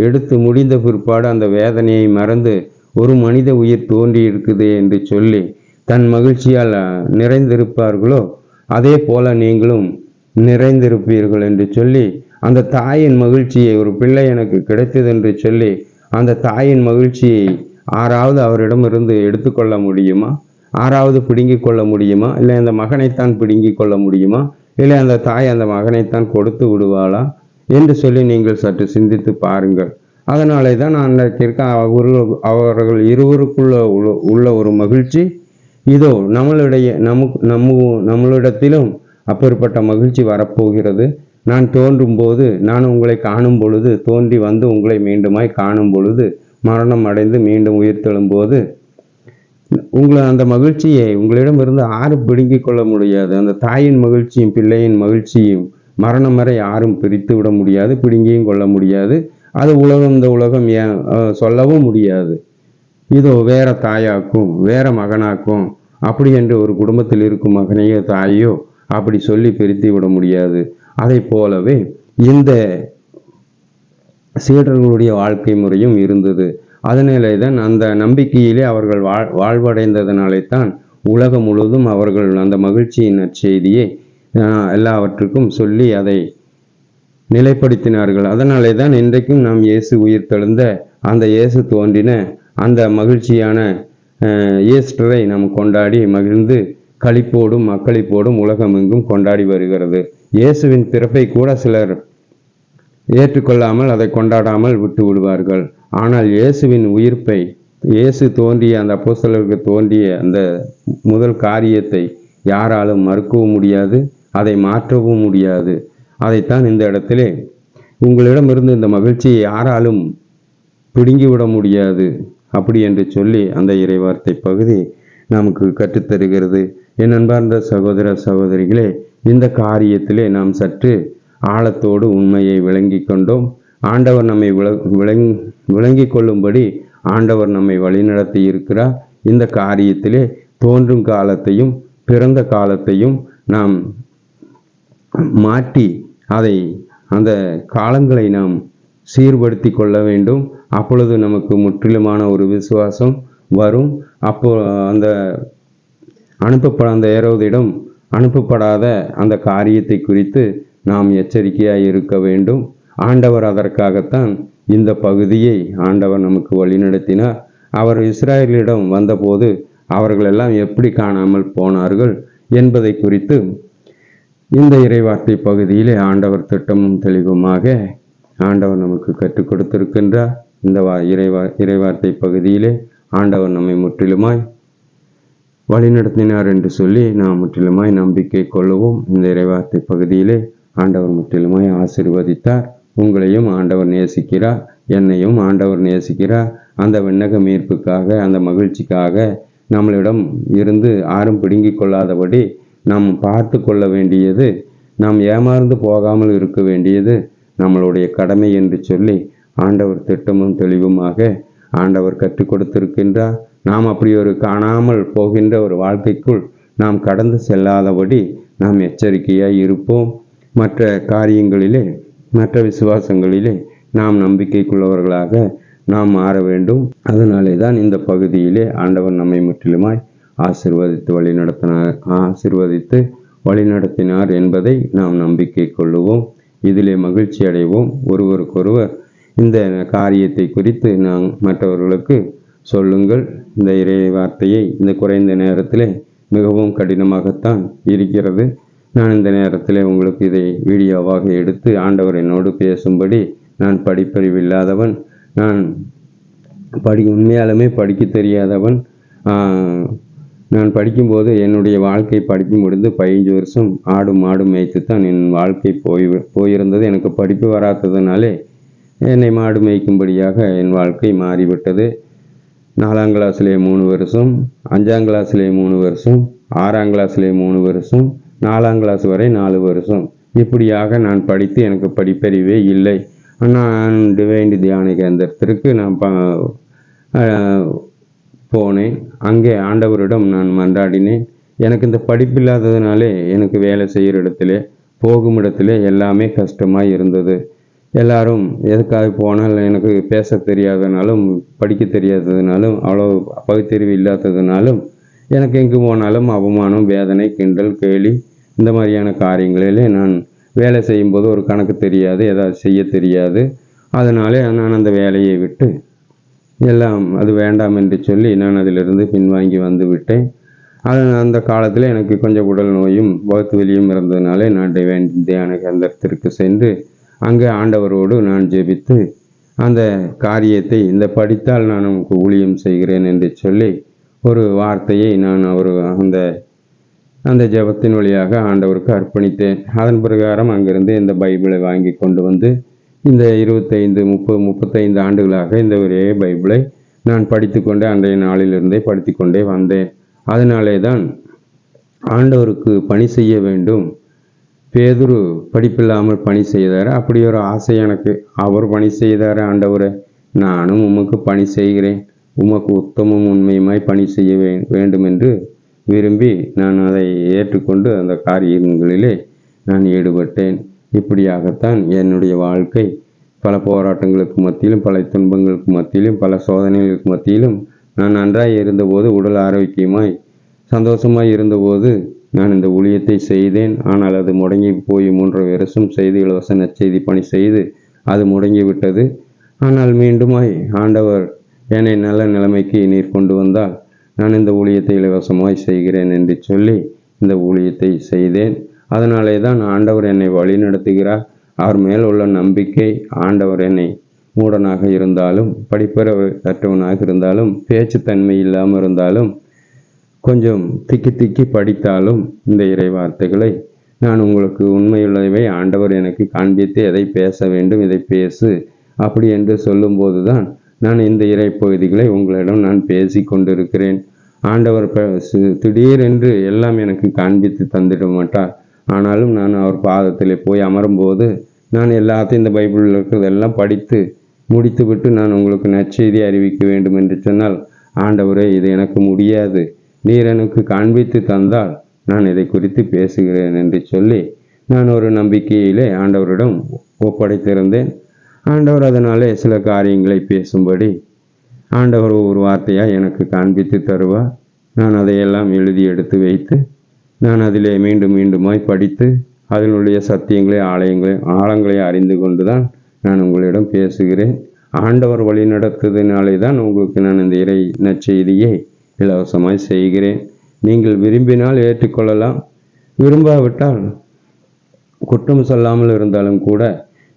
Speaker 1: எடுத்து முடிந்த பிற்பாடு அந்த வேதனையை மறந்து ஒரு மனித உயிர் தோன்றி இருக்குது என்று சொல்லி தன் மகிழ்ச்சியால் நிறைந்திருப்பார்களோ அதே போல நீங்களும் நிறைந்திருப்பீர்கள் என்று சொல்லி அந்த தாயின் மகிழ்ச்சியை, ஒரு பிள்ளை எனக்கு கிடைத்தது என்று சொல்லி அந்த தாயின் மகிழ்ச்சியை யாராவது அவரிடமிருந்து எடுத்துக்கொள்ள முடியுமா? ஆறாவது பிடுங்கிக் கொள்ள முடியுமா? இல்லை அந்த மகனைத்தான் பிடுங்கிக் கொள்ள முடியுமா? இல்லை அந்த தாய் அந்த மகனைத்தான் கொடுத்து விடுவாளா என்று சொல்லி நீங்கள் சற்று சிந்தித்து பாருங்கள். அதனாலே தான் நான் அன்றைக்கு அவர்கள் இருவருக்குள்ள உள்ள ஒரு மகிழ்ச்சி இதோ நம்மளிடத்திலும் அப்பேற்பட்ட மகிழ்ச்சி வரப்போகிறது. நான் தோன்றும் போது, நான் உங்களை காணும் பொழுது, தோன்றி வந்து உங்களை மீண்டுமாய் காணும் பொழுது, மரணம் அடைந்து மீண்டும் உயிர்த்தெழும் போது அந்த மகிழ்ச்சியை உங்களிடமிருந்து யாரும் பிடுங்கிக் கொள்ள முடியாது. அந்த தாயின் மகிழ்ச்சியும் பிள்ளையின் மகிழ்ச்சியும் மரணம் வரை யாரும் பிரித்து விட முடியாது, பிடுங்கியும் கொள்ள முடியாது. அது இந்த உலகம் சொல்லவும் முடியாது. இதோ வேற தாயாக்கும் வேற மகனாக்கும் அப்படி என்று ஒரு குடும்பத்தில் இருக்கும் மகனையோ தாயோ அப்படி சொல்லி பிரித்து விட முடியாது. அதை போலவே இந்த சீடர்களுடைய வாழ்க்கை முறையும் இருந்தது. அதனாலே தான் அந்த நம்பிக்கையிலே அவர்கள் வாழ்வடைந்ததனாலே தான் உலகம் முழுவதும் அவர்கள் அந்த மகிழ்ச்சியின் நற்செய்தியை எல்லாவற்றுக்கும் சொல்லி அதை நிலைப்படுத்தினார்கள். அதனாலே தான் இன்றைக்கும் நாம் இயேசு உயிர்த்தெழுந்த அந்த இயேசு தோன்றின அந்த மகிழ்ச்சியான ஈஸ்டரை நாம் கொண்டாடி மகிழ்ந்து களிப்போடும் மக்களிப்போடும் உலகமெங்கும் கொண்டாடி வருகிறது. இயேசுவின் பிறப்பை கூட சிலர் ஏற்றுக்கொள்ளாமல் அதை கொண்டாடாமல் விட்டு விடுவார்கள். ஆனால் இயேசுவின் உயிர்ப்பை, இயேசு தோன்றிய அந்த அப்போஸ்தலருக்கு தோன்றிய அந்த முதல் காரியத்தை யாராலும் மறுக்கவும் முடியாது, அதை மாற்றவும் முடியாது. அதைத்தான் இந்த இடத்திலே உங்களிடமிருந்து இந்த மகிழ்ச்சியை யாராலும் பிடுங்கிவிட முடியாது அப்படி என்று சொல்லி அந்த இறைவார்த்தை பகுதி நமக்கு கற்றுத்தருகிறது. என் அன்பார்ந்த சகோதர சகோதரிகளே, இந்த காரியத்திலே நாம் சற்று ஆழத்தோடு உண்மையை விளங்கி கொண்டோம். ஆண்டவர் நம்மை விளங்கி கொள்ளும்படி ஆண்டவர் நம்மை வழிநடத்தி இருக்கிறார். இந்த காரியத்திலே தோன்றும் காலத்தையும் பிறந்த காலத்தையும் நாம் மாற்றி அந்த காலங்களை நாம் சீர்படுத்தி கொள்ள வேண்டும். அப்பொழுது நமக்கு முற்றிலுமான ஒரு விசுவாசம் வரும். அப்போ அந்த ஏரோதிடம் அனுப்பப்படாத அந்த காரியத்தை குறித்து நாம் எச்சரிக்கையாய் இருக்க வேண்டும். ஆண்டவர் அதற்காகத்தான் இந்த பகுதியை ஆண்டவர் நமக்கு வழிநடத்தினார். அவர் இஸ்ராயலிடம் வந்தபோது அவர்களெல்லாம் எப்படி காணாமல் போனார்கள் என்பதை குறித்து இந்த இறைவார்த்தை பகுதியிலே ஆண்டவர் திட்டமும் தெளிவுமாக ஆண்டவர் நமக்கு கற்றுக் கொடுத்திருக்கின்றார். இந்த இறைவார்த்தை பகுதியிலே ஆண்டவர் நம்மை முற்றிலுமாய் வழிநடத்தினார் என்று சொல்லி நாம் முற்றிலுமாய் நம்பிக்கை கொள்ளுவோம். இந்த இறைவார்த்தை பகுதியிலே ஆண்டவர் முற்றிலுமாய் ஆசீர்வதித்தார். உங்களையும் ஆண்டவர் நேசிக்கிறார், என்னையும் ஆண்டவர் நேசிக்கிறார். அந்த விண்ணக மீட்புக்காக, அந்த மகிழ்ச்சிக்காக நம்மளிடம் இருந்து யாரும் பிடுங்கிக் கொள்ளாதபடி நாம் பார்த்து கொள்ள வேண்டியது, நாம் ஏமாந்து போகாமல் இருக்க வேண்டியது நம்மளுடைய கடமை என்று சொல்லி ஆண்டவர் திட்டமும் தெளிவுமாக ஆண்டவர் கற்றுக் கொடுத்திருக்கின்றார். நாம் அப்படி ஒரு காணாமல் போகின்ற ஒரு வாழ்க்கைக்குள் நாம் கடந்து செல்லாதபடி நாம் எச்சரிக்கையாய் இருப்போம். மற்ற காரியங்களிலே, மற்ற விசுவாசங்களிலே நாம் நம்பிக்கைக்குள்ளவர்களாக நாம் மாற வேண்டும். அதனாலே தான் இந்த பகுதியிலே ஆண்டவர் நம்மை முற்றிலுமாய் ஆசீர்வதித்து வழிநடத்தினார் என்பதை நாம் நம்பிக்கை கொள்ளுவோம். இதிலே மகிழ்ச்சி அடைவோம். ஒருவருக்கொருவர் இந்த காரியத்தை குறித்து நாம் மற்றவர்களுக்கு சொல்லுங்கள். இந்த இறை வார்த்தையை இந்த குறைந்த நேரத்திலே மிகவும் கடினமாகத்தான் இருக்கிறது. நான் இந்த நேரத்தில் உங்களுக்கு இதை வீடியோவாக எடுத்து ஆண்டவர் என்னோடு பேசும்படி, நான் படிப்பறிவில்லாதவன், நான் உண்மையாலுமே படிக்க தெரியாதவன். நான் படிக்கும்போது என்னுடைய வாழ்க்கை படிப்பு முடிந்து 15 வருஷம் ஆடு மாடு மேய்த்து தான் என் வாழ்க்கை போயிருந்தது. எனக்கு படிப்பு வராததுனாலே என்னை மாடு மேய்க்கும்படியாக என் வாழ்க்கை மாறிவிட்டது. 4ஆம் கிளாஸிலே 3 வருஷம், 5ஆம் கிளாஸிலே 3 வருஷம், 6ஆம் கிளாஸிலே 3 வருஷம், 4ஆம் கிளாஸ் வரை 4 வருஷம். இப்படியாக நான் படித்து எனக்கு படிப்பறிவே இல்லை. நான் டிவைன் தியான கேந்திரத்திற்கு நான் போனேன். அங்கே ஆண்டவரிடம் நான் மன்றாடினேன். எனக்கு இந்த படிப்பில்லாததுனாலே எனக்கு வேலை செய்கிற இடத்துல, போகும் இடத்துல எல்லாமே கஷ்டமாக இருந்தது. எல்லாரும் எதுக்காக போனால், எனக்கு பேச தெரியாததுனாலும் படிக்க தெரியாததுனாலும் அவ்வளோ பகுத்தறிவு இல்லாததுனாலும் எனக்கு எங்கு போனாலும் அவமானம், வேதனை, கிண்டல், கேலி இந்த மாதிரியான காரியங்களிலே நான் வேலை செய்யும்போது ஒரு கணக்கு தெரியாது, ஏதாவது செய்ய தெரியாது. அதனாலே நான் அந்த வேலையை விட்டு எல்லாம் அது வேண்டாம் என்று சொல்லி நான் அதிலிருந்து பின்வாங்கி வந்து விட்டேன். அந்த காலத்தில் எனக்கு கொஞ்சம் உடல் நோயும் வகுத்து வெளியும் இருந்ததுனாலே நான் தியான கேந்திரத்திற்கு சென்று அங்கே ஆண்டவரோடு நான் ஜெபித்து அந்த காரியத்தை இந்த படித்தால் நான் உனக்கு ஊழியம் செய்கிறேன் என்று சொல்லி ஒரு வார்த்தையை நான் அந்த ஜெபத்தின் வழியாக ஆண்டவருக்கு அர்ப்பணித்தேன். அதன் பிரகாரம் அங்கிருந்து இந்த பைபிளை வாங்கி கொண்டு வந்து இந்த 35 ஆண்டுகளாக இந்த ஒரே பைபிளை நான் படித்துக்கொண்டே அன்றைய நாளிலிருந்தே படித்துக்கொண்டே வந்தேன். அதனாலே தான் ஆண்டவருக்கு பணி செய்ய வேண்டும். பேதுரு படிப்பில்லாமல் பணி செய்தார். அப்படி ஒரு ஆசை எனக்கு. அவர் பணி செய்தார். ஆண்டவரை, நானும் உமக்கு பணி செய்கிறேன், உமக்கு உத்தமம் உண்மையுமாய் பணி செய்ய வேண்டும் என்று விரும்பி நான் அதை ஏற்றுக்கொண்டு அந்த காரியங்களிலே நான் ஈடுபட்டேன். இப்படியாகத்தான் என்னுடைய வாழ்க்கை பல போராட்டங்களுக்கு மத்தியிலும், பல துன்பங்களுக்கு மத்தியிலும், பல சோதனைகளுக்கு மத்தியிலும் நான் நன்றாய் இருந்தபோது, உடல் ஆரோக்கியமாய் சந்தோஷமாய் இருந்தபோது நான் இந்த ஊழியத்தை செய்தேன். ஆனால் அது முடங்கி போய் 3 வருஷம் செய்து இலவச நற்செய்தி பணி செய்து அது முடங்கிவிட்டது. ஆனால் மீண்டுமாய் ஆண்டவர் என்னை நல்ல நிலைமைக்கு நீர் கொண்டு வந்தால் நான் இந்த ஊழியத்தை இலவசமாய் செய்கிறேன் என்று சொல்லி இந்த ஊழியத்தை செய்தேன். அதனாலே தான் ஆண்டவர் என்னை வழி நடத்துகிறார். அவர் மேல் உள்ள நம்பிக்கை, ஆண்டவர் என்னை மூடனாக இருந்தாலும், படிப்பற்றவனாக இருந்தாலும், பேச்சுத்தன்மை இல்லாமல் இருந்தாலும், கொஞ்சம் திக்கி படித்தாலும் இந்த இறை வார்த்தைகளை நான் உங்களுக்கு உண்மையுள்ளவை ஆண்டவர் எனக்கு காண்பித்து எதை பேச வேண்டும், இதை பேசு அப்படி என்று சொல்லும்போது தான் நான் இந்த இறை பகுதிகளை உங்களிடம் நான் பேசி கொண்டிருக்கிறேன். ஆண்டவர் திடீரென்று எல்லாம் எனக்கு காண்பித்து தந்திட மாட்டார். ஆனாலும் நான் அவர் பாதத்தில் போய் அமரும்போது நான் எல்லாத்தையும் இந்த பைபிளில் இருக்கிறதெல்லாம் படித்து முடித்துவிட்டு நான் உங்களுக்கு நற்செய்தி அறிவிக்க வேண்டும் என்று சொன்னால், ஆண்டவரே, இது எனக்கு முடியாது, நீர் எனக்கு காண்பித்து தந்தால் நான் இதை குறித்து பேசுகிறேன் என்று சொல்லி நான் ஒரு நம்பிக்கையிலே ஆண்டவரிடம் ஒப்படைத்திருந்தேன். ஆண்டவர் அதனாலே சில காரியங்களை பேசும்படி ஆண்டவர் ஒரு வார்த்தையாக எனக்கு காண்பித்து தருவார். நான் அதையெல்லாம் எழுதி எடுத்து வைத்து நான் அதிலே மீண்டுமாய் படித்து அதனுடைய சத்தியங்களை ஆழங்களை அறிந்து கொண்டு தான் நான் உங்களிடம் பேசுகிறேன். ஆண்டவர் வழி நடத்துவதனாலே தான் உங்களுக்கு நான் இந்த இறை நற்செய்தியை இலவசமாய் செய்கிறேன். நீங்கள் விரும்பினால் ஏற்றுக்கொள்ளலாம், விரும்பாவிட்டால் குற்றம் சொல்லாமல் இருந்தாலும் கூட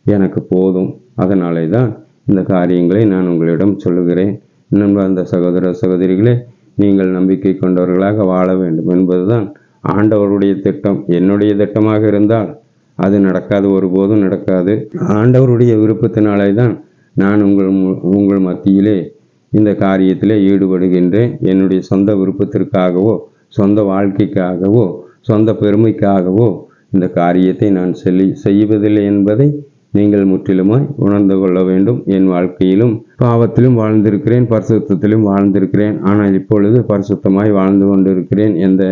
Speaker 1: எனக்கு போதும். அதனாலே தான் இந்த காரியங்களை நான் உங்களிடம் சொல்லுகிறேன். அந்த சகோதர சகோதரிகளே, நீங்கள் நம்பிக்கை கொண்டவர்களாக வாழ வேண்டும் என்பதுதான் ஆண்டவருடைய திட்டம். என்னுடைய திட்டமாக இருந்தால் அது நடக்காது, ஒருபோதும் நடக்காது. ஆண்டவருடைய விருப்பத்தினாலே தான் நான் உங்கள் மத்தியிலே இந்த காரியத்திலே ஈடுபடுகின்றேன். என்னுடைய சொந்த விருப்பத்திற்காகவோ, சொந்த வாழ்க்கைக்காகவோ, சொந்த பெருமைக்காகவோ இந்த காரியத்தை நான் செய்வதில்லை என்பதை நீங்கள் முற்றிலுமாய் உணர்ந்து கொள்ள வேண்டும். என் வாழ்க்கையிலும் பாவத்திலும் வாழ்ந்திருக்கிறேன், பரிசுத்தத்திலும் வாழ்ந்திருக்கிறேன். ஆனால் இப்பொழுது பரிசுத்தமாய் வாழ்ந்து கொண்டிருக்கிறேன். எந்த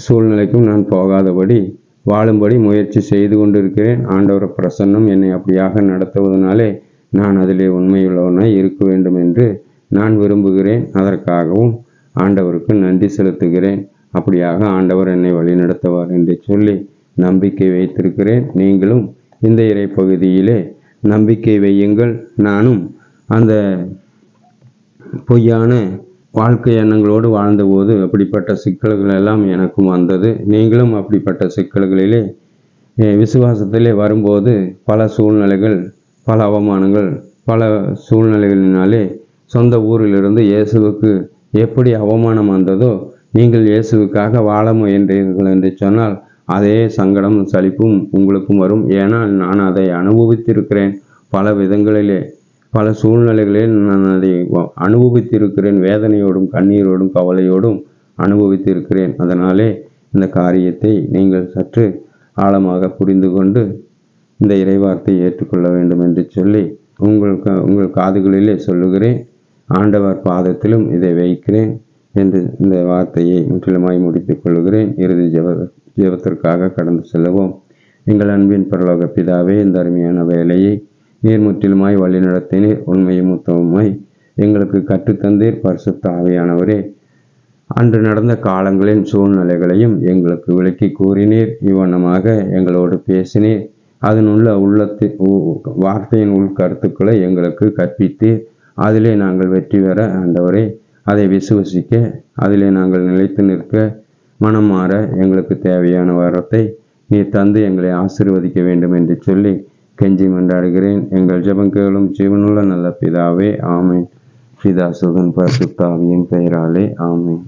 Speaker 1: சூழ்நிலைக்கும் நான் போகாதபடி வாழும்படி முயற்சி செய்து கொண்டிருக்கிறேன். ஆண்டவர் பிரசன்னம் என்னை அப்படியாக நடத்துவதனாலே நான் அதிலே உண்மையுள்ளவனாய் இருக்க வேண்டும் என்று நான் விரும்புகிறேன். அதற்காகவும் ஆண்டவருக்கு நன்றி செலுத்துகிறேன். அப்படியாக ஆண்டவர் என்னை வழிநடத்துவார் என்று சொல்லி நம்பிக்கை வைத்திருக்கிறேன். நீங்களும் இந்த இறை பகுதியிலே நம்பிக்கை வையுங்கள். நானும் அந்த பொய்யான வாழ்க்கை எண்ணங்களோடு வாழ்ந்தபோது அப்படிப்பட்ட சிக்கல்கள் எல்லாம் எனக்கும் வந்தது. நீங்களும் அப்படிப்பட்ட சிக்கல்களிலே விசுவாசத்திலே வரும்போது பல சூழ்நிலைகள், பல அவமானங்கள், பல சூழ்நிலைகளினாலே சொந்த ஊரிலிருந்து இயேசுவுக்கு எப்படி அவமானம் வந்ததோ, நீங்கள் இயேசுவுக்காக வாழ முயன்றீர்கள் என்று சொன்னால் அதே சங்கடம் சலிப்பும் உங்களுக்கும் வரும். ஏனால் நான் அதை அனுபவித்திருக்கிறேன். பல விதங்களிலே, பல சூழ்நிலைகளில் நான் அதை அனுபவித்திருக்கிறேன். வேதனையோடும் கண்ணீரோடும் கவலையோடும் அனுபவித்திருக்கிறேன். அதனாலே இந்த காரியத்தை நீங்கள் சற்று ஆழமாக புரிந்து கொண்டு இந்த இறைவார்த்தையை ஏற்றுக்கொள்ள வேண்டும் என்று சொல்லி உங்கள் காதுகளிலே சொல்லுகிறேன். ஆண்டவர் பாதத்திலும் இதை வைக்கிறேன் என்று இந்த வார்த்தையை முற்றிலுமாய் முடித்துக் கொள்கிறேன். இறுதி ஜெபத்திற்காக கடந்து செல்லுவோம். எங்கள் அன்பின் பரலோக பிதாவே, இந்த அருமையான வேலையை நீர் முற்றிலுமாய் வழி நடத்தினீர். உண்மையும் உத்தமமாய் எங்களுக்கு கற்றுத்தந்தீர். பரிசுத்த ஆவியானவரே, அன்று நடந்த காலங்களின் சூழ்நிலைகளையும் எங்களுக்கு விளக்கி கூறினீர். இவ்வண்ணமாக எங்களோடு பேசினீர். அதனுள்ள வார்த்தையின் உள்கருத்துக்களை எங்களுக்கு கற்பித்தீர். அதிலே நாங்கள் வெற்றி பெற ஆண்டவரே அதை விசுவசிக்க அதிலே நாங்கள் நிலைத்து நிற்க மனம் மாற எங்களுக்கு தேவையான வரத்தை நீ தந்து எங்களை ஆசீர்வதிக்க வேண்டும் என்று சொல்லி கெஞ்சி மன்றாடுகிறேன். எங்கள் ஜெபம் கேளும் ஜீவனுள்ள நல்ல பிதாவே, ஆமேன். பிதா சுதன் பரிசுத்த ஆவியின் பெயராலே, ஆமேன்.